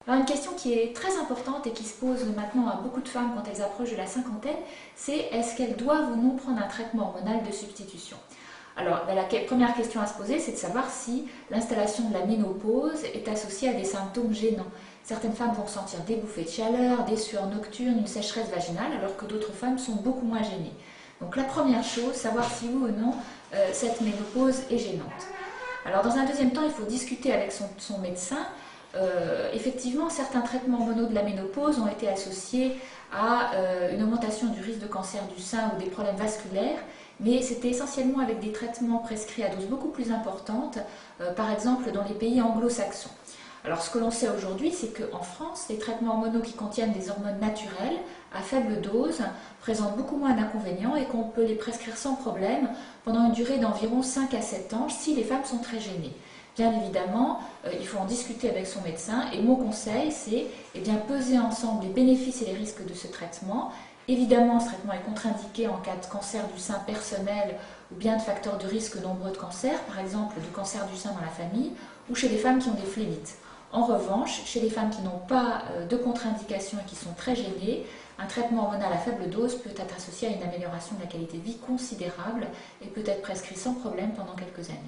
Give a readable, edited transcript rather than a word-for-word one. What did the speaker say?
Alors une question qui est très importante et qui se pose maintenant à beaucoup de femmes quand elles approchent de la cinquantaine, c'est est-ce qu'elles doivent ou non prendre un traitement hormonal de substitution? Alors la première question à se poser, c'est de savoir si l'installation de la ménopause est associée à des symptômes gênants. Certaines femmes vont ressentir des bouffées de chaleur, des sueurs nocturnes, une sécheresse vaginale, alors que d'autres femmes sont beaucoup moins gênées. Donc la première chose, savoir si oui ou non cette ménopause est gênante. Alors dans un deuxième temps, il faut discuter avec son médecin. Effectivement, certains traitements hormonaux de la ménopause ont été associés à une augmentation du risque de cancer du sein ou des problèmes vasculaires, mais c'était essentiellement avec des traitements prescrits à doses beaucoup plus importantes, par exemple dans les pays anglo-saxons. Alors ce que l'on sait aujourd'hui, c'est qu'en France, les traitements hormonaux qui contiennent des hormones naturelles à faible dose présentent beaucoup moins d'inconvénients et qu'on peut les prescrire sans problème pendant une durée d'environ 5 à 7 ans si les femmes sont très gênées. Bien évidemment, il faut en discuter avec son médecin et mon conseil, c'est peser ensemble les bénéfices et les risques de ce traitement. Évidemment, ce traitement est contre-indiqué en cas de cancer du sein personnel ou bien de facteurs de risque nombreux de cancer, par exemple du cancer du sein dans la famille ou chez les femmes qui ont des phlébites. En revanche, chez les femmes qui n'ont pas de contre-indication et qui sont très gênées, un traitement hormonal à faible dose peut être associé à une amélioration de la qualité de vie considérable et peut être prescrit sans problème pendant quelques années.